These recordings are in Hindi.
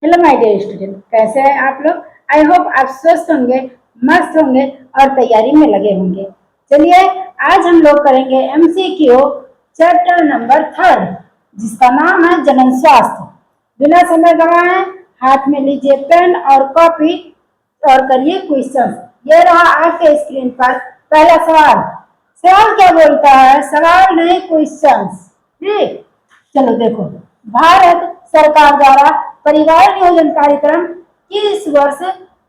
हेलो माय डियर स्टूडेंट, कैसे हैं आप लोग। आई होप आप स्वस्थ होंगे, मस्त होंगे और तैयारी में लगे होंगे। चलिए आज हम लोग करेंगे एमसीक्यू चैप्टर नंबर 3 जिसका नाम है जनन स्वास्थ्य। बिना समय गवाए हाथ में लीजिए पेन और कॉपी और करिए क्वेश्चन। ये रहा आपके स्क्रीन पर पहला सवाल। सवाल क्या बोलता है? सवाल नहीं क्वेश्चन। ठीक, चलो देखो। भारत सरकार द्वारा परिवार नियोजन कार्यक्रम किस वर्ष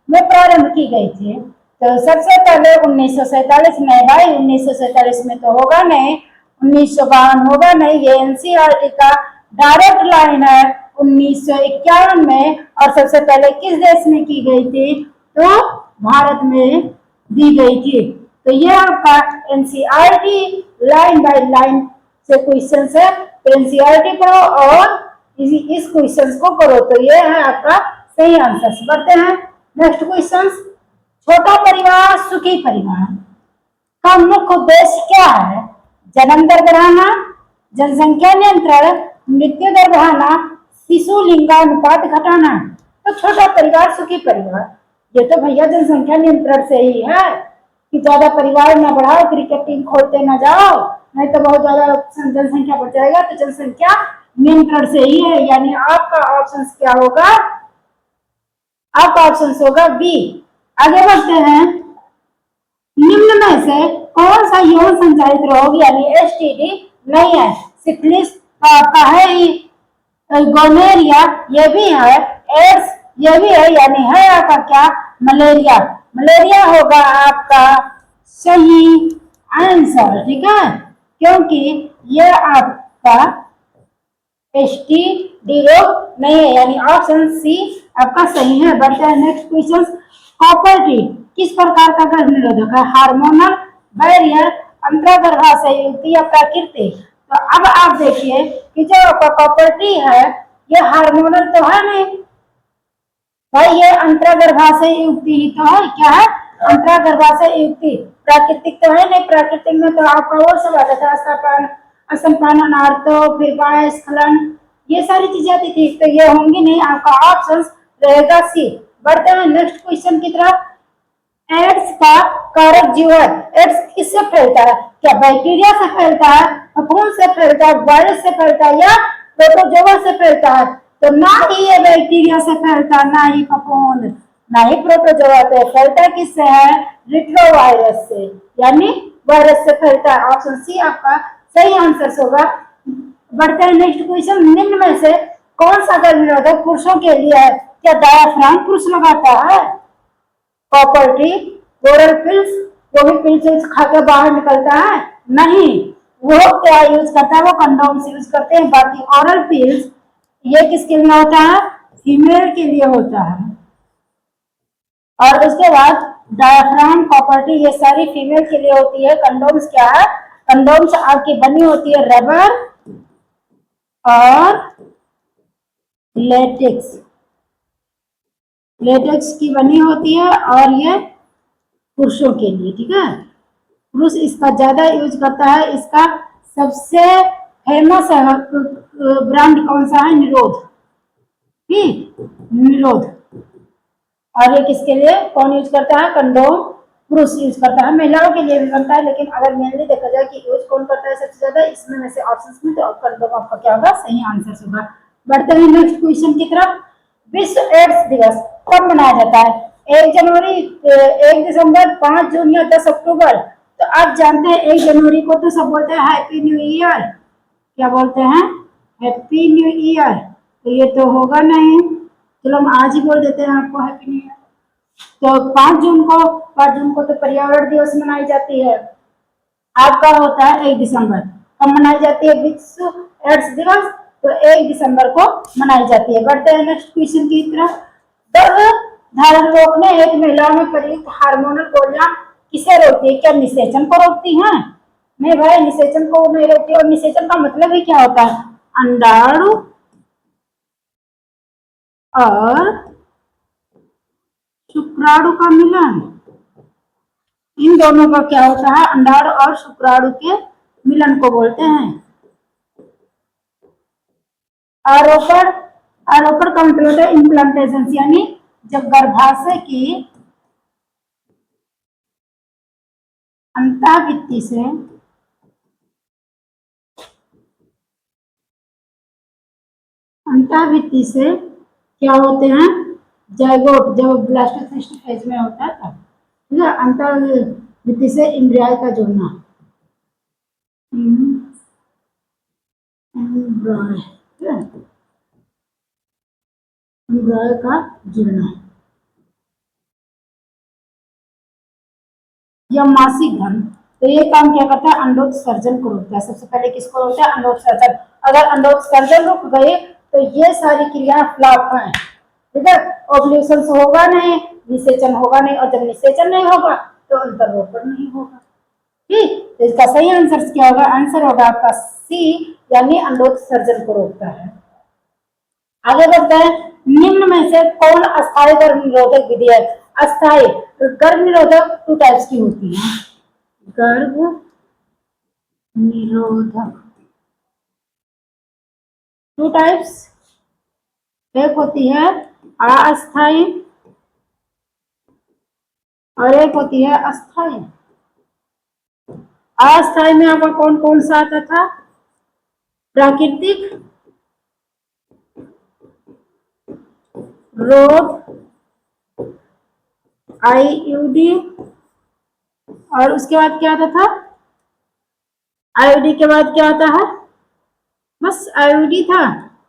में प्रारंभ की गई थी? तो सबसे पहले 1947 में। भाई 1947 में तो होगा नहीं, 1952 होगा नहीं, ये एनसीईआरटी का डायरेक्ट लाइन है। 1951 में। और सबसे पहले किस देश में की गई थी? तो भारत में दी गई थी। तो यह आपका एनसीईआरटी लाइन बाय लाइन से क्वेश्चन है। तो एनसीईआरटी पढ़ो और इस क्वेश्चन को करो। तो ये है आपका सही आंसर। बढ़ते हैं नेक्स्ट क्वेश्चन। छोटा परिवार सुखी परिवार का मुख्य उद्देश्य क्या है? जन्म दर बढ़ाना, जनसंख्या नियंत्रण, मृत्यु दर बढ़ाना, शिशु लिंगानुपात घटाना। तो छोटा परिवार सुखी परिवार, ये तो भैया जनसंख्या नियंत्रण से ही है कि ज्यादा परिवार ना बढ़ाओ, क्रिकेट टीम खोलते ना जाओ, नहीं तो बहुत ज्यादा जनसंख्या बढ़ जाएगा। तो जनसंख्या नियंत्रण से ही है, यानी आपका ऑप्शन क्या होगा? आपका ऑप्शन होगा बी। आगे बढ़ते हैं। निम्न में से कौन सा यौन संचालित रोग यानी एसटीडी नहीं है? सिफिलिस आपका है ही, गोनेरिया ये भी है, एड्स ये भी है, यानी है आपका क्या? मलेरिया। मलेरिया होगा आपका सही आंसर। ठीक है, क्योंकि यह आपका एसटीडी रोग नहीं है, यानी ऑप्शन सी आपका सही है। बढ़ते हैं नेक्स्ट क्वेश्चन। कॉपर टी किस प्रकार का गर्भ निरोधक है? हार्मोनल, बैरियर, अंतर्गर्भाशय युक्ति या प्राकृतिक? तो अब आप देखिए कि जो आपका कॉपर टी है ये हार्मोनल तो है नहीं भाई, ये अंतर्गर्भाशय युक्ति ही तो है। क्या है? अंतर्गर्भाशय युक्ति। प्राकृतिक तो है नहीं। प्राकृतिक में तो आपका वो सब आता था, स्तनपान, आर्तो, फिर बाह्यस्खलन, ये सारी चीजें आती थी। तो ये होंगी नहीं, आपका ऑप्शन रहेगा सी। बढ़ते हैं नेक्स्ट क्वेश्चन की तरफ। एड्स का कारक जीव है। एड्स किससे फैलता है? क्या बैक्टीरिया से फैलता है, फफूंद से फैलता है, वायरस से फैलता है या प्रोटोजोआ से फैलता है? तो ना ही ये बैक्टीरिया से फैलता, ना ही फफूंद, ना ही प्रोटोजोआ से फैलता। किससे है? रिट्रोवायरस से, यानी वायरस से फैलता है। ऑप्शन सी आपका सही आंसर होगा। बढ़ते हैं नेक्स्ट क्वेश्चन। निम्न में से कौन सा गर्भ निरोधक पुरुषों के लिए है? क्या डायाफ्राम पुरुष लगाता है? कॉपर टी, ओरल पिल्स, वो भी पिल्स खा के बाहर निकलता है? नहीं, वो क्या यूज करता है? वो कंडोम्स यूज करते हैं। बाकी ओरल पिल्स ये किसके लिए होता है? फीमेल के लिए होता है। और उसके बाद डायाफ्राम, कॉपर टी ये सारी फीमेल के लिए होती है। कंडोम्स क्या है? कंडोम्स आपकी बनी होती है रबर और लेटेक्स, लेटेक्स की बनी होती है और ये पुरुषों के लिए। ठीक है, पुरुष इसका ज्यादा यूज करता है। इसका सबसे फेमस ब्रांड कौन सा है? निरोध। ठीक, निरोध। और ये किसके लिए कौन यूज करता है? कंडोम पुरुष यूज करता है। महिलाओं के लिए भी बनता है, लेकिन अगर मेनली देखा जाए कि यूज कौन करता है सबसे ज्यादा इसमें में से ऑप्शंस में, तो कंडोम आपका क्या होगा? सही आंसर होगा। बढ़ते हैं नेक्स्ट क्वेश्चन की तरफ। विश्व एड्स दिवस कब मनाया जाता है? 1 जनवरी, 1 दिसंबर, 5 जून या 10 अक्टूबर? तो आप जानते हैं 1 जनवरी को तो सब बोलते हैं हैप्पी न्यू ईयर। क्या बोलते हैं? Happy new year. तो ये तो होगा नहीं, चलो हम आज ही बोल देते हैं आपको हैप्पी न्यू ईयर। तो 5 जून को तो पर्यावरण दिवस मनाई जाती है। आपका होता है 1 दिसंबर। कब मनाई जाती है विश्व एड्स दिवस? तो 1 दिसंबर को मनाई जाती है। बढ़ते हैं नेक्स्ट क्वेश्चन की तरफ। गर्भ धारण रोकने हेतु महिलाओं में प्रयुक्त हार्मोनल गोलियां किसे रोकती है? क्या निषेचन को रोकती हैं? नहीं भाई, निषेचन को नहीं रोकती। और निषेचन का मतलब ही क्या होता है? अंडाणु और शुक्राणु का मिलन। इन दोनों का क्या होता है? अंडाणु और शुक्राणु के मिलन को बोलते हैं। आरोपण आरोपण का मतलब होता है इम्प्लांटेशन, यानी जब गर्भाशय की अंतःभित्ति से क्या होते हैं, जाइगोट, जब ब्लास्टोसिस्ट फेज में होता है तब, ठीक है, अंतःभित्ति से एम्ब्रियो का जुड़ना, एम्ब्रियो का जुड़ना, या मासिक धर्म। तो ये काम क्या करता है, अंडोत्सर्जन को रोकता है। सबसे पहले किसको रोकता है, अंडोत्सर्जन। अगर अंडोत्सर्जन रुक गए तो ये सारी क्रियाएं फ्लॉप हैं, ठीक है, ओव्यूलेशन होगा नहीं, निषेचन होगा नहीं, और जब निषेचन नहीं होगा तो अंतरोपण नहीं होगा। ठीक, तो इसका सही आंसर क्या होगा, आंसर होगा आपका सी, यानी अंडोत्सर्जन को रोकता है। आगे बढ़ते हैं, निम्न में से कौन अस्थायी गर्भ निरोधक विधि है। अस्थायी गर्भ निरोधक टू टाइप्स की होती है, गर्भ निरोधक टू टाइप्स, एक होती है अस्थायी और एक होती है अस्थायी। अस्थायी में आपका कौन कौन सा आता था, प्राकृतिक रोग, आईयूडी, और उसके बाद क्या आता था, आईयूडी के बाद क्या आता है, बस आईयूडी था,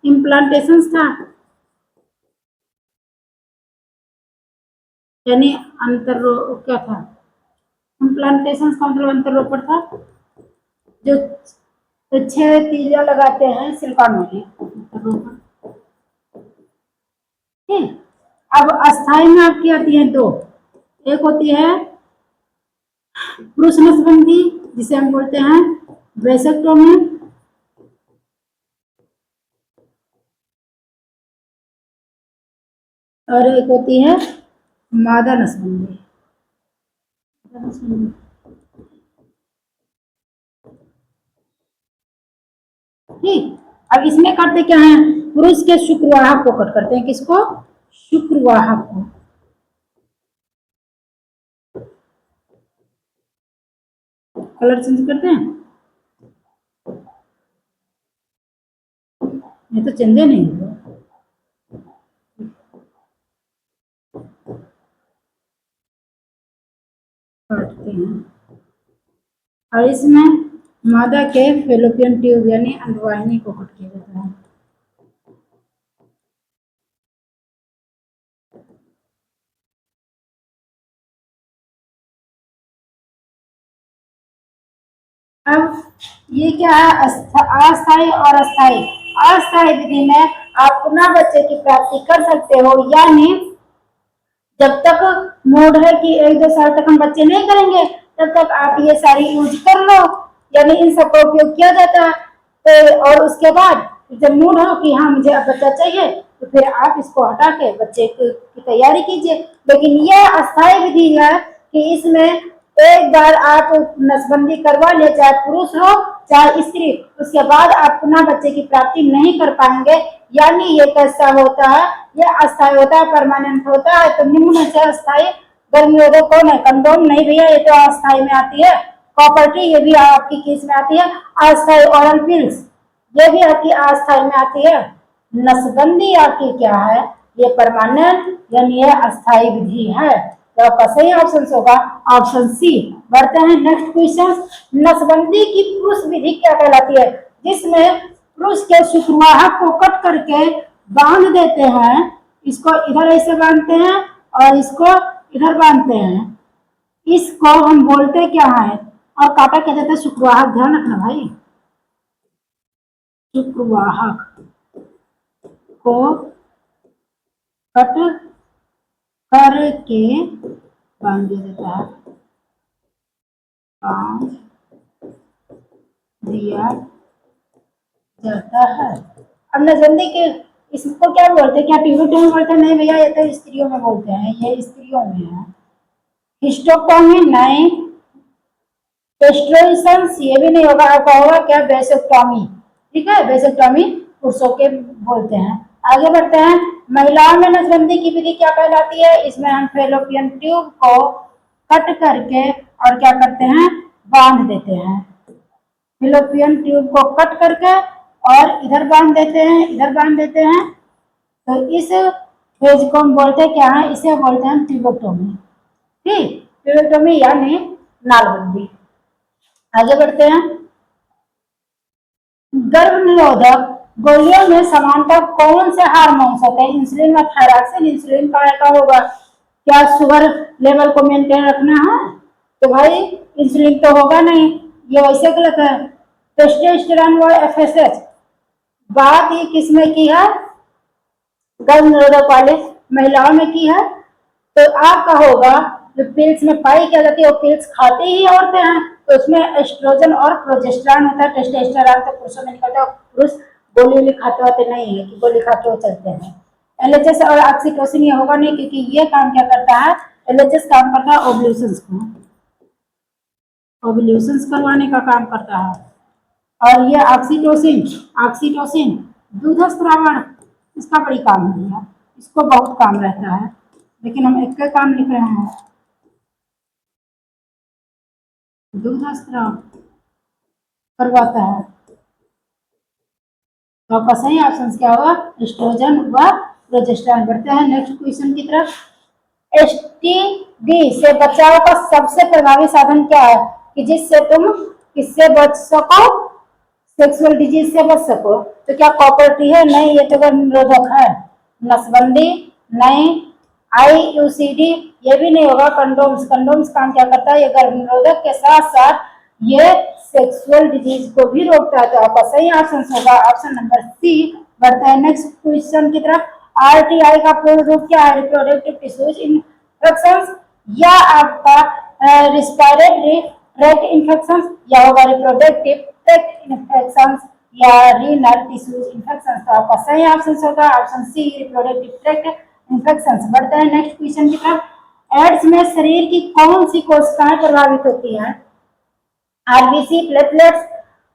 इम्प्लांटेशन था, यानी क्या था, इम्प्लांटेशन का मतलब अंतरोपण था, जो तो 6 तीलियां लगाते हैं सिलिकॉन वाली, अंतरोपण। ठीक, अब अस्थायी में आपकी आती है दो, एक होती है पुरुष नसबंदी जिसे हम बोलते हैं वेसेक्टोमी, और एक होती है मादा नसबंदी। ठीक, अब इसमें करते क्या है, पुरुष के शुक्रवाहक को कट करते हैं, किसको, शुक्रवाहक को। कलर चेंज करते हैं, ये तो चेंज नहीं हुआ, काटते हैं, और इसमें मादा के फेलोपियन ट्यूब यानी अंडवाहिनी को कट किया जाता है। अब ये क्या है, अस्थायी और अस्थायी। अस्थायी विधि में आप पुनः बच्चे की प्राप्ति कर सकते हो, यानी जब तक मोड है कि 1-2 साल तक हम बच्चे नहीं करेंगे तब तक आप ये सारी यूज कर लो, यानी इन सबका उपयोग किया जाता है। तो और उसके बाद जब मूड हो कि हाँ मुझे अब बच्चा चाहिए तो फिर आप इसको हटा के बच्चे की तैयारी कीजिए। लेकिन यह अस्थायी विधि है कि इसमें एक बार आप नसबंदी करवा ले, चाहे पुरुष हो चाहे स्त्री, उसके बाद आप पुनः बच्चे की प्राप्ति नहीं कर पाएंगे, यानी ये कैसा होता है, ये अस्थायी होता है, परमानेंट होता है। तो निम्न में से अस्थायी गर्भ निरोधक कौन है, कंडोम नहीं भैया, ये तो अस्थायी में आती है। कॉपर्टी, ये भी आपकी केस में आती है। अस्थायी ओरल पिल्स, ये भी आपकी अस्थायी में आती है। नसबंदी आपकी क्या है, ये परमानेंट यानी ये अस्थायी विधि है। तो आपका सही ऑप्शन होगा ऑप्शन सी। बढ़ते हैं नेक्स्ट क्वेश्चन, नसबंदी की पुरुष विधि क्या कहलाती है, जिसमें पुरुष के शुक्रवाहक को कट करके बांध देते हैं, इसको इधर ऐसे बांधते हैं और इसको इधर बांधते हैं, इसको हम बोलते क्या है, और काटा क्या जाता है, शुक्रवाहक, ध्यान रखना भाई, शुक्रवाहक को कट करके बांध दिया जाता है, बांध दिया जाता है। अब नसबंदी के इसको क्या बोलते हैं, क्या ट्यूबोटॉमी में बोलते हैं, नहीं भैया ये तो स्त्रियों में बोलते हैं, ये स्त्रियों में है। हिस्टोटॉमी नहीं, टेस्टोस्टेरोन ये भी नहीं होगा, आपका होगा क्या, वेसेक्टॉमी। ठीक है, वेसेक्टॉमी पुरुषों के बोलते हैं। आगे बढ़ते हैं। महिलाओं में नसबंदी की विधि क्या कहलाती है? इसमें हम फेलोपियन ट्यूब को कट करके और क्या करते हैं, बांध देते हैं। फेलोपियन ट्यूब को कट करके और इधर बांध देते हैं, इधर बांध देते हैं। तो इस फेज को हम बोलते हैं क्या है, इसे बोलते हैं ट्यूबोटोमी। ठीक, ट्यूबोटोमी यानी नालबंदी। आगे बढ़ते हैं। गर्भ निरोधक गोलियों में समानतः कौन से हार्मोन्स होते हैं? इंसुलिन और थायरॉक्सिन। इंसुलिन का होगा, क्या शुगर लेवल को मेंटेन रखना है? तो भाई इंसुलिन तो होगा नहीं, ये वैसे गलत है। टेस्टोस्टेरोन व एफएसएच, बात ये किसमें की है? गर्भ निरोधक वाले महिलाओं में की है। तो आपका होगा जो पिल्स में पाई क्या जाती है, वो पिल्स खाते ही औरतें हैं, तो उसमें एस्ट्रोजन और प्रोजेस्टेरॉन होता है। टेस्टोस्टेरोन तो पुरुषों में निकलता है, पुरुष गोली खाते होते नहीं है कि गोली खाते हुए चलते हैं। एलएचएस और ऑक्सीटोसिन ये होगा नहीं, क्योंकि ये काम क्या करता है, एलएचएस काम करता है ओव्यूलेशंस को, ओव्यूलेशंस करवाने का काम करता है। और ये ऑक्सीटोसिन, ऑक्सीटोसिन दूध स्रावण, इसका बड़ी काम नहीं है, इसको बहुत काम रहता है, लेकिन हम एक का काम लिख रहे हैं। दूध स्राव करवाता है, तो आपका सही ऑप्शन क्या होगा? एस्ट्रोजन व प्रोजेस्टेरॉन। बढ़ते हैं नेक्स्ट क्वेश्चन की तरफ। एसटीडी से बचाव का सबसे प्रभावी साधन क्या है, कि जिससे तुम किससे बच सको? सेक्सुअल डिजीज से बच सको। तो क्या कॉपर टी है? नहीं, ये तो गर्भ निरोधक है। नसबंदी? नहीं। आईयूसीडी? ये भी नहीं होगा। कंडोम्स, कंडोम्स काम क्या करता है? ये गर्भ निरोधक के साथ साथ ये सेक्सुअल डिजीज को भी रोकता है। तो आपका सही ऑप्शन होगा ऑप्शन नंबर सी। बढ़ते हैं नेक्स्ट क्वेश्चन की तरफ। आरटीआई का पूर्ण रूप क्या है? रिप्रोडक्टिव टिश्यूज इन्फेक्शन, या आपका रिस्पिरेटरी ट्रैक्ट इन्फेक्शन, या होगा रिप्रोडक्टिव ट्रैक्ट इन्फेक्शन, या रीनल टिश्यूज इन्फेक्शन। तो आपका सही ऑप्शन होगा option C, reproductive tract infection. बढ़ते हैं नेक्स्ट क्वेश्चन की तरफ। एड्स में शरीर की कौन सी कोशिकाएं प्रभावित होती हैं? आरबीसी, प्लेटलेट्स,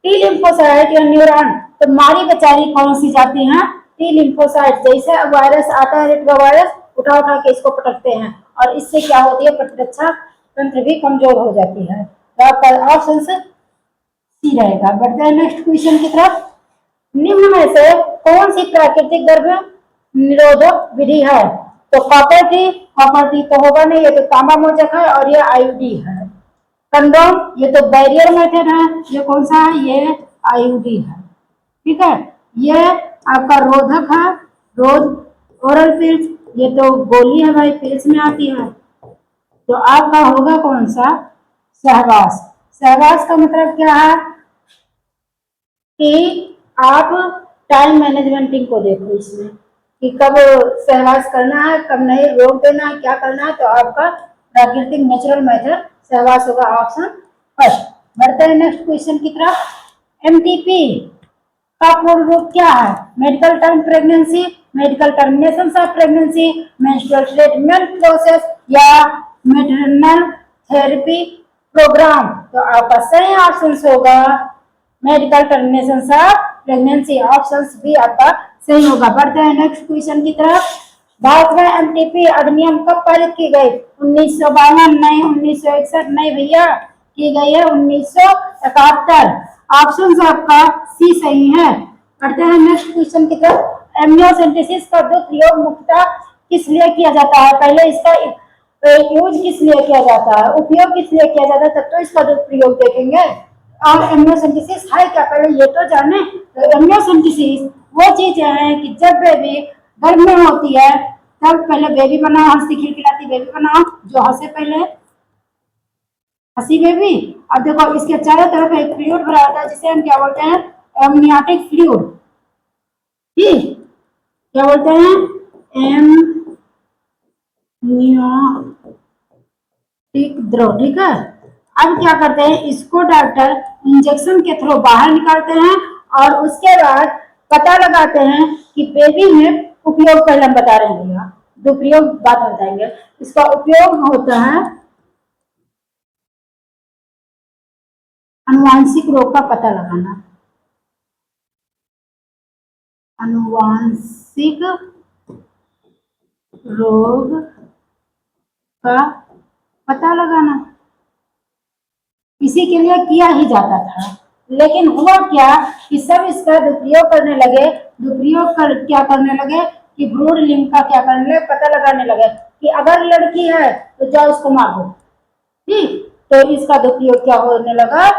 टी लिम्फोसाइट या न्यूरॉन। तो मारी बेचारी कौन सी जाती हैं? T lymphocyte. जैसे वायरस आता है, रेट्रो वायरस, उठा उठा के इसको पटकते हैं और इससे क्या होती है? प्रतिरक्षा तंत्र भी कमजोर हो जाती है। तो आपका ऑप्शन सी रहेगा। बढ़ते हैं नेक्स्ट क्वेश्चन की तरफ। निम्न में से कौन सी प्राकृतिक गर्भ निरोधक विधि है? तो कॉपर टी, कॉपर टी तो होगा नहीं, ये तो तांबा मोचक है और ये आईयूडी है। कंडोम, ये तो बैरियर मेथड है, ये कौन सा है? ये आईयूडी है। ठीक है, ये आपका रोधक है, रोध ओरल पिल्स, ये तो गोली है भाई, पिल्स में आती है। तो आपका होगा कौन सा? सहवास। सहवास का मतलब क्या है? कि आप टाइम मैनेजमेंटिंग को देखो इसमें, कि कब सहवास करना है, कब नहीं, रोक देना है, क्या करना है। तो आपका प्राकृतिक नेचुरल मेथड सहवास होगा ऑप्शन फर्स्ट। बढ़ते हैं नेक्स्ट क्वेश्चन की तरफ। एमटीपी का पूर्ण रूप क्या है? Medical term pregnancy, medical termination of pregnancy, menstrual treatment process, या मैटरनल थेरेपी प्रोग्राम। तो आपका सही ऑप्शन होगा medical termination of pregnancy, option भी आपका सही होगा। बढ़ते हैं नेक्स्ट क्वेश्चन की तरफ। भारत में एमटीपी अधिनियम कब पारित की गई? 1952? नहीं। 1961? नहीं भैया, की गई है 1971। ऑप्शन आपका सी सही है। बढ़ते हैं नेक्स्ट क्वेश्चन की तरफ। एमनियोसेंटेसिस का दो प्रयोग मुख्यतः किस लिए किया जाता है? पहले इसका यूज किस लिए किया जाता है, उपयोग किस लिए किया जाता है, तब तो इसका दो प्रयोग देखेंगे। और एमनियोसेंटेसिस है क्या, पहले ये तो जाने। तो एमनियोसेंटेसिस वो चीज है कि जब बेबी गर्भ में होती है तब पहले बेबी बनाओ, हंसी खिलखिलाती बेबी बनाओ, जो हंसे पहले हंसी बेबी। अब देखो इसके चारों तरफ एक फ्लूइड भरा होता है जिसे हम क्या बोलते हैं? Amniotic fluid. ठीक, क्या बोलते हैं? एमनियोटिक द्रव। ठीक है, अब क्या करते हैं, इसको डॉक्टर इंजेक्शन के थ्रू बाहर निकालते हैं और उसके बाद पता लगाते हैं कि बेबी में उपयोग पहले हम बता रहे हैं भैया, दो प्रयोग बाद में बताएंगे। इसका उपयोग होता है अनुवांशिक रोग का पता लगाना। अनुवांशिक रोग का पता लगाना इसी के लिए किया ही जाता था। लेकिन हुआ क्या कि सब इसका दुरुपयोग करने लगे। क्या करने लगे कि भ्रूण लिंग का क्या करने लगे, पता लगाने लगे कि अगर लड़की है तो जाओ उसको मार दो। ठीक, तो इसका दुरुपयोग क्या होने लगा,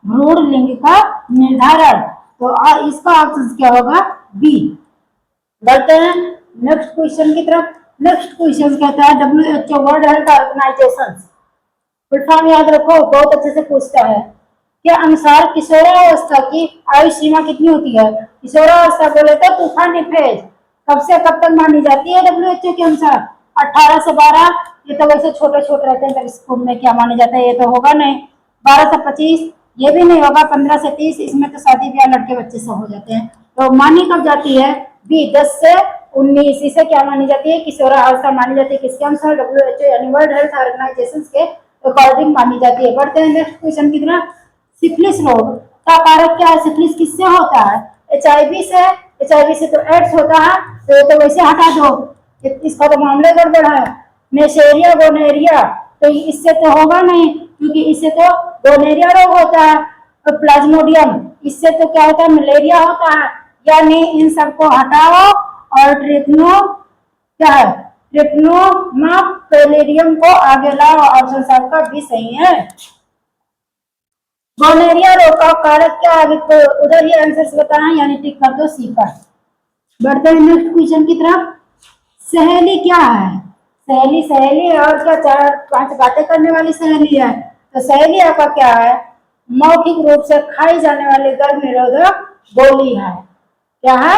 भ्रूण लिंग का निर्धारण। तो इसका ऑप्शन क्या होगा, बी। बढ़ते हैं नेक्स्ट क्वेश्चन की तरफ। नेक्स्ट क्वेश्चन कहता है WHO world health organisation, full form याद रखो, बहुत अच्छे से पूछता है। के अनुसार किशोरावस्था की आयु सीमा कितनी होती है। किशोरावस्था बोले तो तूफानी फेज कब से कब तक मानी जाती है WHO के अनुसार, 18 से 12। ये तो वैसे छोटे छोटे रहते हैं तब स्कूल में क्या माने जाता है, ये तो होगा नहीं। 12 से 25 ये भी नहीं होगा। 15 से 30 इसमें तो शादी ब्याह लड़के बच्चे सब हो जाते हैं। तो मानी कब जाती है, बी 10 से 19। इसे क्या मानी जाती है, किशोरावस्था मानी जाती है। किसके अनुसार, WHO यानी वर्ल्ड हेल्थ ऑर्गेनाइजेशन के अकॉर्डिंग मानी जाती है। बढ़ते हैं नेक्स्ट क्वेश्चन की तरफ। सिफिलिस रोग का कारक क्या है, सिफिलिस किससे होता है, HIV से। HIV से तो एड्स होता है, तो ये तो वैसे हटा दो, इसका तो मामले गड़बड़ है। नेशेरिया गोनेरिया तो इससे तो होगा नहीं, क्योंकि इससे तो गोनेरिया रोग होता है। तो प्लाज्मोडियम इससे तो क्या होता है, मलेरिया होता है। यानी इन सबको हटाओ और ट्रिप्नो क्या है, ट्रिप्नोमा पेलेरियम को आगे लाओ। ऑप्शन आपका भी सही है। गोनेरिया रोग का कारक क्या है, तो उधर ही आंसर बताना, यानी टिक कर दो सी पर। बढ़ते हैं नेक्स्ट क्वेश्चन की तरफ। सहेली क्या है, सहेली सहेली और क्या, 4-5 बातें करने वाली सहेली है। तो सहेली आपका क्या है, मौखिक रूप से खाई जाने वाली गर्भ निरोधक गोली है। क्या है,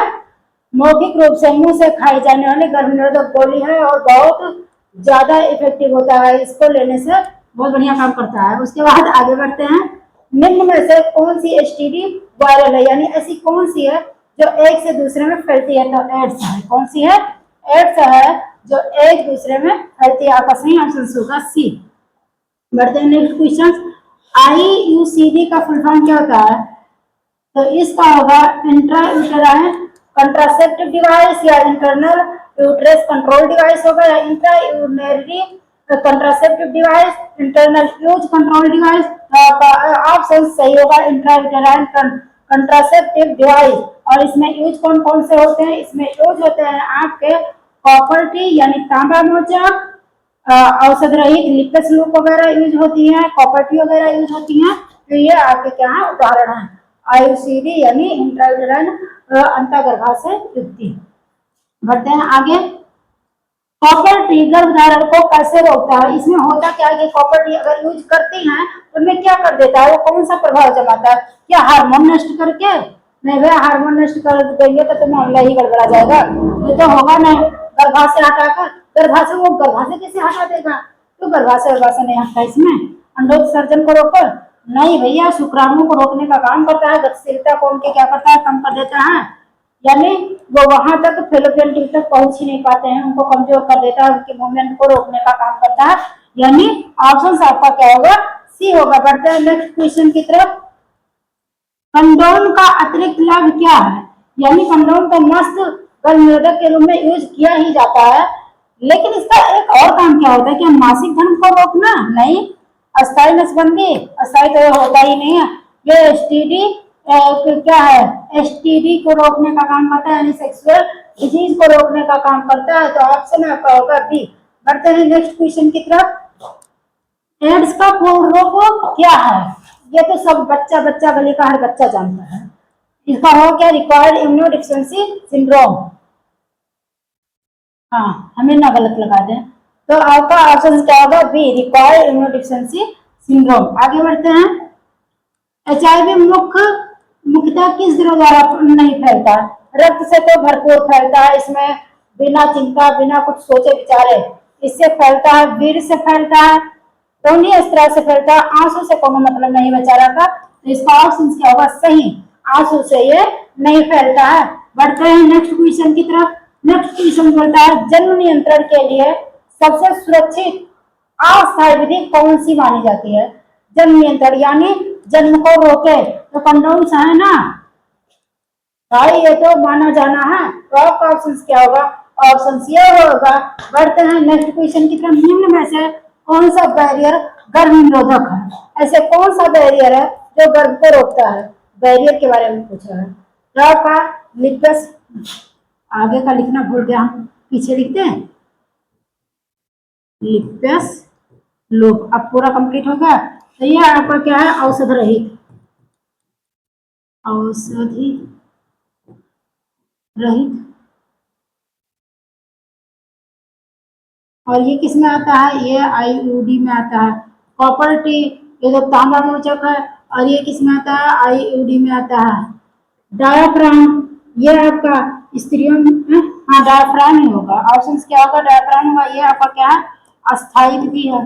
मौखिक रूप से मुंह से खाई जाने वाली गर्भ निरोधक गोली है और बहुत ज्यादा इफेक्टिव होता है। इसको लेने से बहुत बढ़िया काम करता है। उसके बाद आगे बढ़ते हैं। निम्न में से कौन सी STD वायरल है, यानी ऐसी कौन सी है जो एक से दूसरे में फैलती है। तो एड्स है। कौन सी है, एड्स है जो एक दूसरे में फैलती है। आपका सही आंसर होगा सी। बढ़ते हैं नेक्स्ट क्वेश्चन। IUCD का फुल फॉर्म क्या होता है, तो इसका होगा इंट्रा यूटेराइन कंट्रासेप्टिव डिवाइस या इंटरनल यूट्रस कंट्रोल डिवाइस होगा, या intra urinary contraceptive device, internal use control device. Option सही होगा इंट्रा यूटेराइन कंट्रासेप्टिव डिवाइस। और इसमें यूज कौन कौन से होते हैं, इसमें यूज होते हैं आपके कॉपर टी यानी तांबा मोजा, औषध रहित लिपस लूप वगैरह यूज होती है, कॉपर टी वगैरह यूज होती है। तो ये आपके क्या है, उदाहरण है। IUCD यानी इंट्रायूटेराइन अंतःगर्भाशय युक्ति। बढ़ते हैं आगे। कॉपर टी गर्भधारण को कैसे रोकता है, इसमें होता क्या है कि कॉपर टी अगर यूज करती हैं तो उनमें क्या कर देता है, वो कौन सा प्रभाव जमाता है, क्या हार्मोन नष्ट करके, नहीं भैया हार्मोन नष्ट कर देंगे तो मामला ही गड़बड़ा जाएगा, ये तो होगा नहीं। गर्भाशय हटाकर, गर्भाशय वो गर्भाशय कैसे हटा देगा, तो गर्भाशय नहीं हटता इसमें। अंडोत्सर्जन को रोककर नहीं भैया, शुक्राणु को रोकने का काम करता है। गतिशीलता को उनके क्या करता है, कम कर देता है, यानी वो वहां तक फेलोपियन ट्यूब तक पहुंच ही नहीं पाते हैं, उनको कमजोर कर देता है, उनकी मूवमेंट को रोकने का काम करता है। यानी ऑप्शन आपका क्या होगा, सी होगा। बढ़ते हैं नेक्स्ट क्वेश्चन की तरफ। कंडोम का अतिरिक्त लाभ क्या है, यानी कंडोम को मस्त गर्भ निरोधक के रूप में यूज किया ही जाता है, लेकिन इसका एक और काम क्या होता है, क्या मासिक धर्म को रोकना, नहीं। अस्थायी नसबंदी, अस्थायी तो होता ही नहीं है। ये STD क्या है, STD को रोकने का काम करता है, यानी सेक्सुअल डिजीज को रोकने का काम करता है। तो ऑप्शन आपका होगा बी। बढ़ते हैं नेक्स्ट क्वेश्चन की तरफ। एड्स का पूर्ण रूप क्या है, ये तो सब बच्चा बच्चा गली का हर बच्चा जानता है। इसका हो क्या, रिक्वायर्ड इम्यूनोडेफिशिएंसी सिंड्रोम। हाँ, हमें ना गलत लगा दें। तो आपका ऑप्शन क्या होगा, बी, रिक्वायर्ड इम्यूनोडेफिशिएंसी सिंड्रोम। आगे बढ़ते हैं। HIV मुख्यतः किस द्रव द्वारा नहीं फैलता, रक्त से तो भरपूर फैलता है, इसमें बिना चिंता बिना कुछ सोचे विचारे इससे फैलता है। वीर से फैलता है, दोनों अस्त्र से फैलता है, आंसू से कोनो मतलब नहीं बेचारा का। तो इसका ऑप्शन क्या होगा, सही, आंसू से ये नहीं फैलता है। बढ़ते हैं नेक्स्ट क्वेश्चन की तरफ। नेक्स्ट क्वेश्चन बोलता है जन्म नियंत्रण के लिए सबसे सुरक्षित अस्थायी विधि कौन सी मानी जाती है। जन्म नियंत्रण यानी जन्म को रोके, तो कंडोम्स है ना, भाई ये तो माना जाना है, तो आपका ऑप्शन क्या होगा? ऑप्शन ये होगा। बढ़ते हैं नेक्स्ट क्वेश्चन की तरफ। निम्न में से कौन सा बैरियर गर्भ निरोधक है? ऐसे कौन सा बैरियर है जो गर्भ को रोकता है? बैरियर के बारे में पूछा है। तो आपका लिपस, आगे का लिखना भूल गया, हम पीछे लिखते हैं। लिपस लोब अब पूरा कंप्लीट होगा। तो यह आपका क्या है? औषध रहित, औषधि रहित। और ये किस में आता है? ये आईयूडी में आता है। कॉपर टी, ये तो तांबा मोचक है। और ये किस में आता है? आईयूडी में आता है। डायाफ्राम, ये आपका स्त्रियों में, हाँ डायाफ्राम ही होगा। ऑप्शन क्या होगा? डायाफ्राम होगा। ये आपका क्या है? अस्थायी भी है।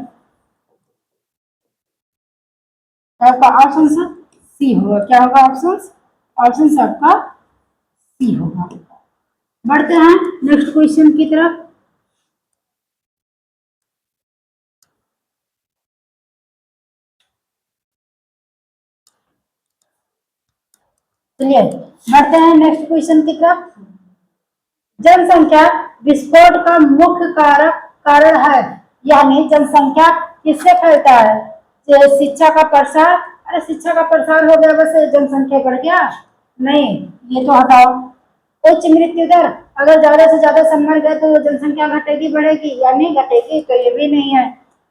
तो आपका ऑप्शन सी होगा। क्या होगा ऑप्शन? ऑप्शन आपका सी होगा। बढ़ते हैं नेक्स्ट क्वेश्चन की तरफ। चलिए बढ़ते हैं नेक्स्ट क्वेश्चन की तरफ। जनसंख्या विस्फोट का मुख्य कारण है, यानी जनसंख्या किससे फैलता है? शिक्षा का प्रसार। अरे शिक्षा का प्रसार हो गया बस जनसंख्या बढ़ गया? नहीं, ये तो हटाओ। उच्च मृत्यु दर, अगर ज्यादा से ज्यादा सब मर गए तो जनसंख्या घटेगी बढ़ेगी? या नहीं घटेगी? तो ये भी नहीं है।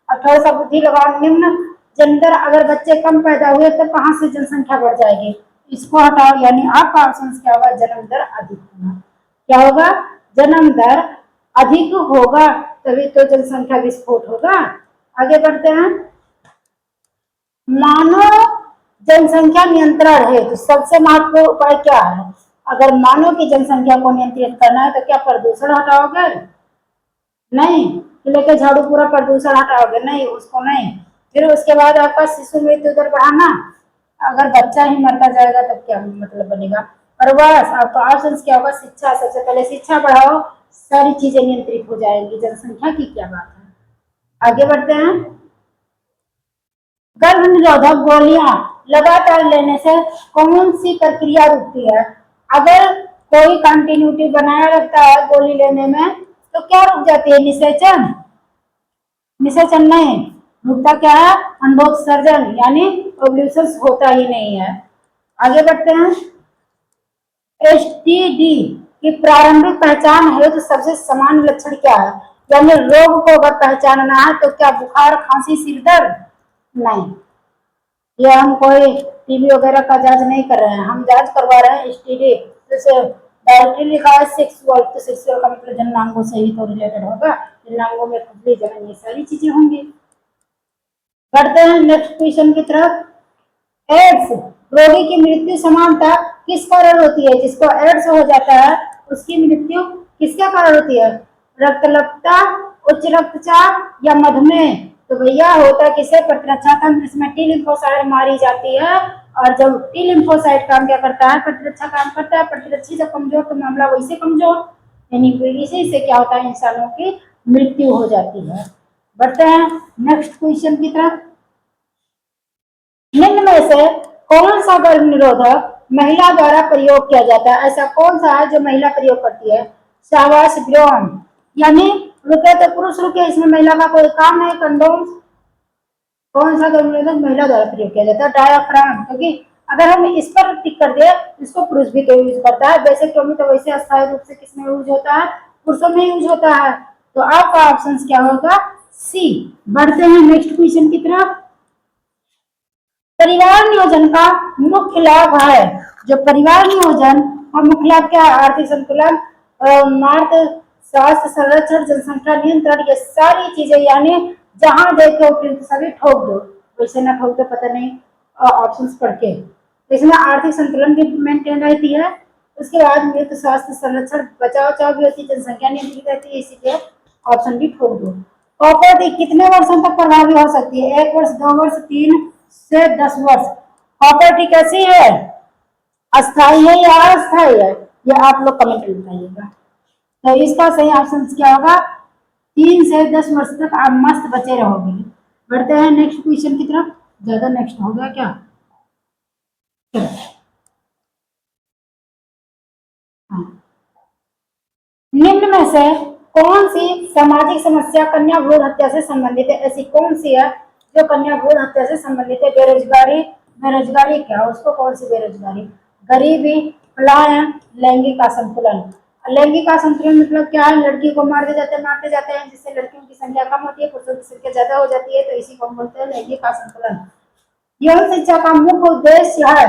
अब थोड़ा सा बुद्धि लगाओ। निम्न जनदर, अगर बच्चे कम पैदा हुए तो कहाँ से जनसंख्या बढ़ जाएगी? इसको हटाओ, यानी आपका ऑप्शन क्या होगा? जन्म दर अधिक होगा। क्या होगा? जन्म दर अधिक होगा, तभी तो जनसंख्या विस्फोट होगा। आगे बढ़ते हैं। मानव जनसंख्या नियंत्रण है तो सबसे महत्वपूर्ण उपाय क्या है? अगर मानव की जनसंख्या को नियंत्रित करना है तो क्या प्रदूषण हटाओगे? नहीं। तो लेके झाड़ू पूरा प्रदूषण हटाओगे? नहीं, उसको नहीं। फिर उसके बाद आपका शिशु मृत्यु दर बढ़ाना, अगर बच्चा ही मरता जाएगा तब क्या मतलब बनेगा? और बस आपका ऑप्शन क्या होगा? शिक्षा। सबसे पहले शिक्षा बढ़ाओ, सारी चीजें नियंत्रित हो जाएंगी। जनसंख्या की क्या बात है। आगे बढ़ते हैं। गर्भ निरोधक गोलियां लगातार लेने से कौन सी प्रक्रिया रुकती है? अगर कोई कंटिन्यूटी बनाया रखता है गोली लेने में तो क्या रुक जाती है? निषेचन। निषेचन नहीं, रुकता क्या है? अंडोत्सर्जन, यानी ओव्यूलेशन होता ही नहीं है। आगे बढ़ते हैं। एसटीडी की प्रारंभिक पहचान है तो सबसे सामान्य लक्षण क्या है? यानी रोग को अगर पहचानना है तो क्या बुखार, खांसी, सिर दर्द? नहीं, ये हम कोई टीबी वगैरह का जांच नहीं कर रहे हैं, हम जांच करवा रहे हैं एसटीडी। जैसे डायरेक्टली लिखा है सेक्सुअल, तो सेक्सुअल का मतलब जननांगों से ही तो रिलेटेड होगा। जननांगों में खुजली, जलन, ये सारी चीजें होंगी। बढ़ते हैं नेक्स्ट क्वेश्चन की तरफ। एड्स रोगी की मृत्यु समानता किस कारण होती है? जिसको एड्स हो जाता है उसकी मृत्यु किसके कारण होती है? रक्तलपता, उच्च रक्तचाप या मधुमेह? तो भैया होता किसे? प्रतिरक्षा तंत्र। इसमें टी लिम्फोसाइट मारी जाती है, और जब टी लिम्फोसाइट काम क्या करता है? प्रतिरक्षा काम करता है। प्रतिरक्षी जब कमजोर तो मामला वैसे कमजोर, यानी इसी से क्या होता है? इंसानों की मृत्यु हो जाती है। बढ़ते हैं नेक्स्ट क्वेश्चन की तरफ। निम्न में से कौन सा गर्भ निरोधक महिला द्वारा प्रयोग किया जाता है? ऐसा कौन सा है जो महिला प्रयोग करती है? शाबाश ब्योम, यानी रुके तो पुरुष रुके, इसमें महिला का कोई काम नहीं। कंडोम कौन सा गर्भ निरोधक महिला द्वारा प्रयोग किया जाता है? डायाफ्राम, क्योंकि अगर हम इस पर टिक कर दे इसको पुरुष भी तो यूज करता है। बेसिकटोमी तो वैसे अस्थायी रूप से किसमें यूज होता है? पुरुषों में यूज होता है। तो आपका ऑप्शन क्या होगा? सी। बढ़ते हैं नेक्स्ट क्वेश्चन की तरफ। परिवार नियोजन का मुख्य लाभ है, जो परिवार नियोजन का मुख्य लाभ क्या है? आर्थिक संतुलन, मार्ग स्वास्थ्य संरक्षण, जनसंख्या नियंत्रण, ये सारी चीजें, यानी जहां देखो उपयुक्त सभी ठोक दो, वैसे ना ठोक दो पता नहीं ऑप्शंस पढ़ के। इसमें आर्थिक संतुलन भी मेंटेन रहती है, उसके बाद मृत स्वास्थ्य संरक्षण, बचाव बचाव भी होती है, जनसंख्या नियंत्रित रहती है, इसीलिए ऑप्शन भी ठोक दो। प्रॉपर्टी कितने वर्षों तक प्रभावी हो सकती है? 1 वर्ष, 2 वर्ष, 3 से 10 वर्ष। प्रॉपर्टी कैसी है? अस्थाई है या अस्थाई है? ये आप लोग कमेंट में बताइएगा। तो इसका सही ऑप्शन क्या होगा? 3 से 10 वर्ष तक आप मस्त बचे रहोगे। बढ़ते हैं नेक्स्ट क्वेश्चन की तरफ। ज्यादा नेक्स्ट हो गया क्या? हाँ। निम्न में से कौन सी सामाजिक समस्या कन्या भ्रूण हत्या से संबंधित है? ऐसी कौन सी है जो कन्या भ्रूण हत्या से संबंधित है? बेरोजगारी, बेरोजगारी क्या उसको कौन सी बेरोजगारी? गरीबी, पलायन, लैंगिक असंतुलन। लैंगिक असंतुलन मतलब क्या है? लड़की को मारते जाते हैं जिससे लड़कियों की संख्या कम होती है, पुरुषों की संख्या ज्यादा हो जाती है, तो इसी को हम बोलते हैं लैंगिक असंतुलन। यौन शिक्षा का मुख्य उद्देश्य है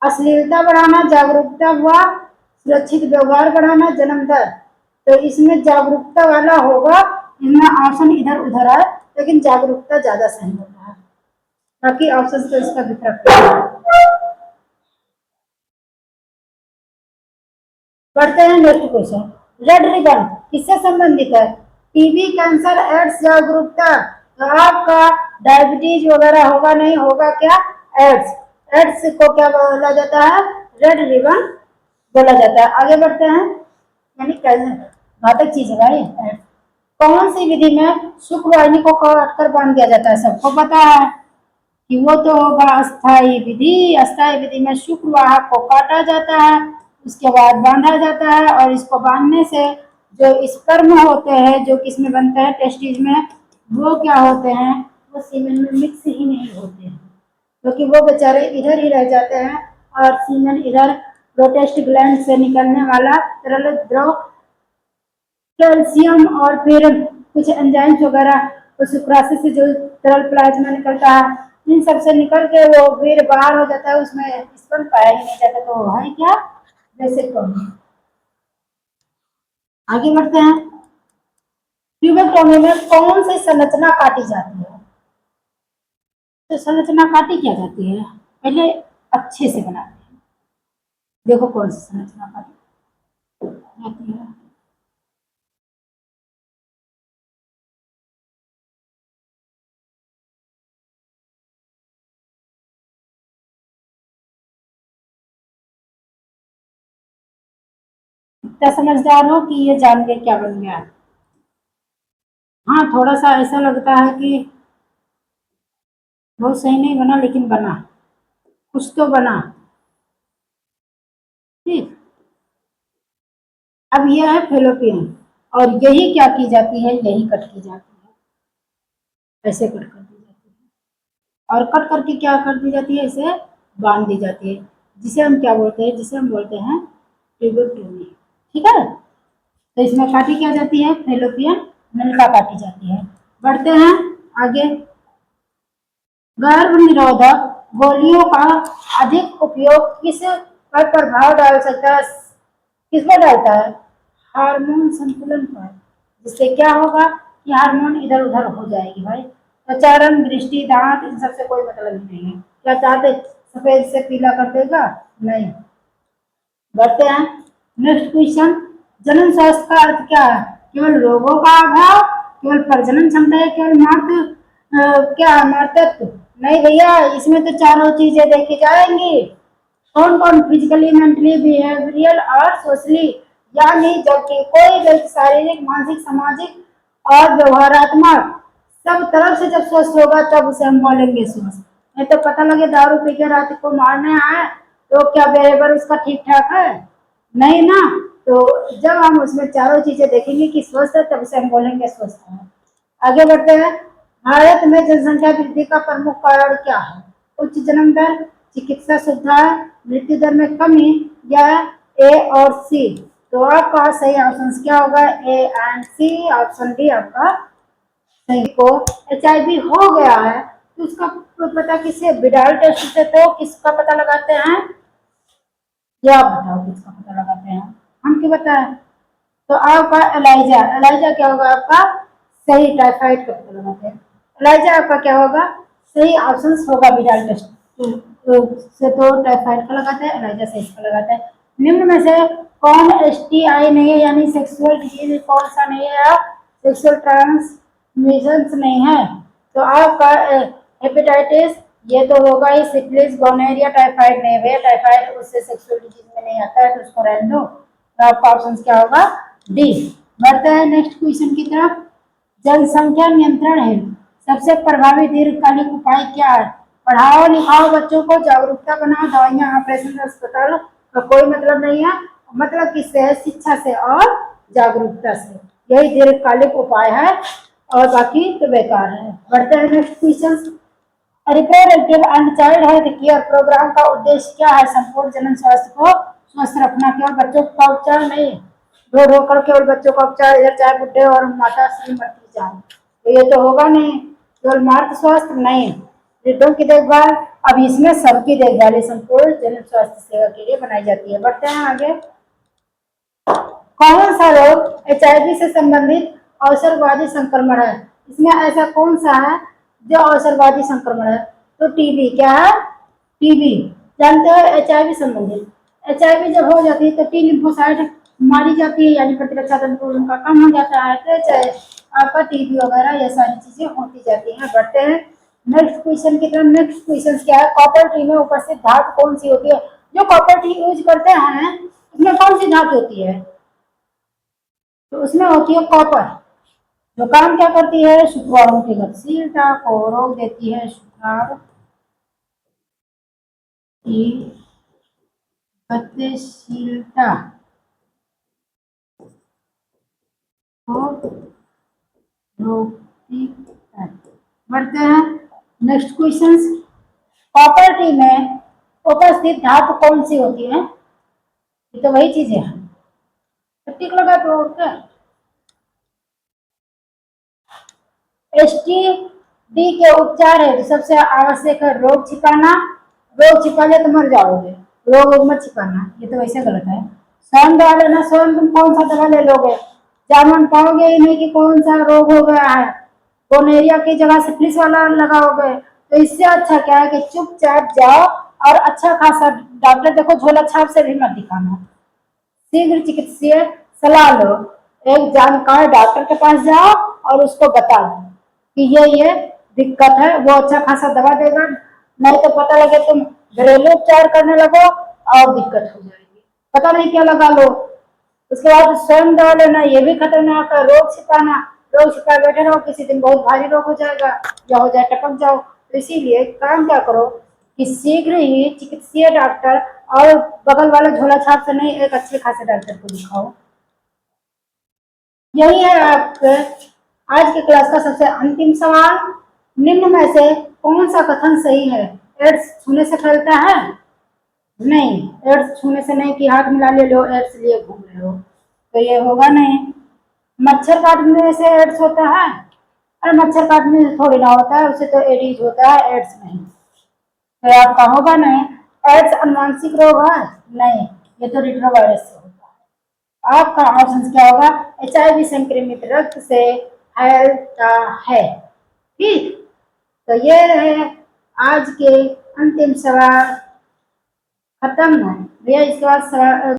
अश्लीलता बढ़ाना, जागरूकता व सुरक्षित व्यवहार बढ़ाना, जन्म दर। तो इसमें जागरूकता वाला होगा, इनमें ऑप्शन इधर उधर है लेकिन जागरूकता ज्यादा सही होता है, बाकी ऑप्शन तो इसका विकल्प है। बढ़ते हैं नेक्स्ट क्वेश्चन। रेड रिबन किससे संबंधित है? टीबी, कैंसर, एड्स, जागरूकता। तो आपका डायबिटीज वगैरह होगा नहीं, होगा क्या? एड्स। एड्स को क्या बोला जाता है? रेड रिबन बोला जाता है। आगे बढ़ते हैं, यानी घातक चीज है भाई एड्स। कौन सी विधि में शुक्रवाहिनी को काट कर बांध दिया जाता है? सबको पता है कि वो तो होगा अस्थायी विधि। अस्थायी विधि में शुक्रवाह को काटा जाता है, उसके बाद बांधा जाता है, और इसको बांधने से जो स्पर्म होते हैं जो किसमें बनते हैं? टेस्टिस में। वो क्या होते हैं? वो सीमेन में मिक्स ही नहीं होते हैं, क्योंकि वो बेचारे इधर ही रह जाते हैं और सीमेन इधर प्रोटेस्ट ग्लैंड से निकलने वाला तरल द्रव कैल्शियम और फिर कुछ एंजाइम्स वगैरह तो शुक्राशय से जो तरल प्लाज्मा निकलता है, इन सब से निकल के वो फिर बाहर हो जाता है, उसमें स्पर्म पाया ही नहीं जाता। तो है क्या? बेसिक कमी। आगे बढ़ते हैं। ट्यूबेक्टोमी में कौन सी संरचना काटी जाती है? तो संरचना काटी क्या जाती है? पहले अच्छे से बनाते हैं, देखो कौन सी संरचना काटी जाती है। इतना समझदार हो कि ये जान के क्या बन गया। हाँ, थोड़ा सा ऐसा लगता है कि बहुत सही नहीं बना, लेकिन बना, कुछ तो बना। ठीक, अब यह है फेलोपियन, और यही क्या की जाती है? यही कट की जाती है, ऐसे कट कर दी जाती है, और कट करके क्या कर दी जाती है? इसे बांध दी जाती है, जिसे हम क्या बोलते हैं? जिसे हम बोलते हैं ट्यूबेक्टोमी। ठीक है, तो इसमें काटी क्या जाती है? फेलोपियन नलिका काटी जाती है। बढ़ते हैं आगे। गर्भ निरोधक गोलियों का अधिक उपयोग किस पर प्रभाव डाल सकता है? किस पर डालता है? हार्मोन संतुलन पर। जिससे क्या होगा कि हार्मोन इधर उधर हो जाएगी भाई। त्वचा रंग, दृष्टि, दांत, इन सबसे कोई मतलब नहीं है। क्या चाहते सफेद से पीला कर देगा? नहीं। बढ़ते हैं नेक्स्ट क्वेश्चन। जनन स्वास्थ्य का अर्थ क्या है? केवल रोगों का अभाव, केवल प्रजनन क्षमता, है केवल क्या मातृत्व? नहीं भैया, इसमें तो चारों चीजें देखी जाएंगी। कौन कौन? फिजिकली, मेंटली, बिहेवियरल और सोशली। यानी जबकि कोई व्यक्ति शारीरिक, मानसिक, सामाजिक और व्यवहारात्मक सब तरफ से जब स्वस्थ होगा तब उसे हम बोलेंगे स्वस्थ। नहीं तो पता लगे दारू पी के रात को मारने आए तो क्या बिहेवियर उसका ठीक ठाक है? नहीं ना। तो जब हम उसमें चारों चीजें देखेंगे कि स्वस्थ है तब उसे हम बोलेंगे स्वस्थ है। आगे बढ़ते हैं। भारत में जनसंख्या वृद्धि का प्रमुख कारण क्या है? उच्च जन्म दर, चिकित्सा सुविधाएं, मृत्यु दर में कमी, या ए और सी? तो आपका सही ऑप्शन क्या होगा? A and C. Option D आपका सही। को HIV हो गया है तो उसका पता किससे? विडाल टेस्ट से। तो किसका पता लगाते हैं? ये आप बताओ किसका पता लगाते हैं? हम क्यों बताएं? तो आपका एलाइजा। एलाइजा क्या होगा आपका? सही, टाइफाइड का पता लगाते हैं। एलाइजा आपका क्या होगा? सही ऑप्शन होगा विडाल टेस्ट से। तो टाइफाइड का लगाते हैं, एलाइजा से इसका लगाते हैं। निम्न में से कौन STI नहीं है, यानी सेक्सुअल डिजीज कौन सा नहीं है? सेक्सुअल ट्रांसमिशन नहीं है। तो आपका हेपेटाइटिस, ये तो होगा ही। सिफिलिस, गोनोरिया, टाइफाइड नहीं भैया, टाइफाइड उससे सेक्सुअल डिजीज में नहीं आता है, तो उसको रहने दो। तो आपका ऑप्शन क्या होगा? डी। बढ़ते हैं नेक्स्ट क्वेश्चन की तरफ। जनसंख्या नियंत्रण है सबसे प्रभावी दीर्घकालिक उपाय क्या है? पढ़ाओ लिखाओ बच्चों को, जागरूकता बनाओ, दवाइयां, ऑपरेशन, अस्पताल का कोई मतलब नहीं है, मतलब किससे, शिक्षा से और जागरूकता से। यही दीर्घकालिक उपाय है और बाकी तो बेकार है। बढ़ते हैं next question. Reproductive and child health care programme का उद्देश्य क्या है? संपूर्ण जनन स्वास्थ्य को स्वस्थ रखना। केवल बच्चों का उपचार नहीं, रो रो कर केवल बच्चों का उपचार, इधर चाहे बुढ़े और माता श्री मरती जाए, तो ये तो होगा नहीं। केवल मातृ स्वास्थ्य नहीं, वृद्धों की देखभाल, अब इसमें सबकी देखभाल संपूर्ण जनन स्वास्थ्य सेवा के लिए बनाई जाती है। बढ़ते हैं आगे। कौन सा रोग एचआईवी से संबंधित अवसरवादी संक्रमण है? इसमें ऐसा कौन सा है जो अवसरवादी संक्रमण है? तो टीबी। क्या है? टीबी। जानते हो एचआईवी संबंधित, एचआईवी जब हो जाती है तो टी लिम्फोसाइट मारी जाती है, यानी प्रतिरक्षा तंत्र उनका कम हो जाता है, तो आपका टीबी वगैरह ये सारी चीजें होती जाती हैं। बढ़ते हैं नेक्स्ट क्वेश्चन की तरफ। नेक्स्ट क्वेश्चन क्या है? कॉपर टी में उपस्थित धातु कौन सी होती है? जो कॉपर टी यूज करते हैं उसमें कौन सी धातु होती है? तो उसमें होती है कॉपर, जो काम क्या करती है? शुक्राणुओं की गतिशीलता को रोक देती है। शुक्राणु की गतिशीलता को रोकती है। बढ़ते हैं नेक्स्ट क्वेश्चन। कॉपर टी में उपस्थित धातु कौन सी होती है? ये तो वही चीजें हैं, टिक लगा तो और क्या। एसटीडी के उपचार है तो सबसे आवश्यक है रोग छिपाना। रोग छिपा ले तो मर जाओगे, रोग मत छिपाना, ये तो वैसे गलत है। स्वयं दवा लेना, स्वयं तुम कौन सा दवा ले लोगे? जामुन पाओगे ही नहीं कि कौन सा रोग हो गया है, गोनेरिया की जगह सिफिलिस वाला लगाओगे। तो इससे अच्छा क्या है कि चुपचाप जाओ और अच्छा खासा डॉक्टर देखो, झोला छाप से भी मत दिखाना, शीघ्र चिकित्सीय सलाह लो। एक जानकार डॉक्टर के पास जाओ और उसको बता दो कि ये दिक्कत है, वो अच्छा खासा दवा देगा। नहीं तो पता लगे तुम घरेलू उपचार करने लगो और दिक्कत हो जाएगी, पता नहीं क्या लगा लो। उसके बाद स्वयं दवा लेना, ये भी खतरनाक है। रोग छिपाना, रोग छिपाए बैठे रहो, किसी दिन बहुत भारी रोग हो जाएगा या हो जाए टपक जाओ। तो इसीलिए काम क्या करो कि शीघ्र ही चिकित्सीय डॉक्टर और बगल वाले झोला छाप से नहीं, एक अच्छे खासे डॉक्टर को दिखाओ। यही है आपके आज की क्लास का सबसे अंतिम सवाल। निम्न में से कौन सा कथन सही है? एड्स छूने से फैलता है? नहीं, एड्स छूने से नहीं कि हाथ मिला ले लो एड्स लिए घूम रहे हो, तो ये होगा नहीं। मच्छर काटने से एड्स होता है? अरे मच्छर काटने से थोड़ी ना होता है, उसे तो एडीज होता है, एड्स नहीं। तो आपका होगा नहीं। एड्स अनुवांशिक रोग है? नहीं, ये तो रिट्रोवायरस से होता है। आपका ऑप्शन क्या होगा? एचआईवी संक्रमित रक्त से फैलता है। ठीक, तो ये रहे आज के अंतिम सवाल। खत्म है भैया। इसके बाद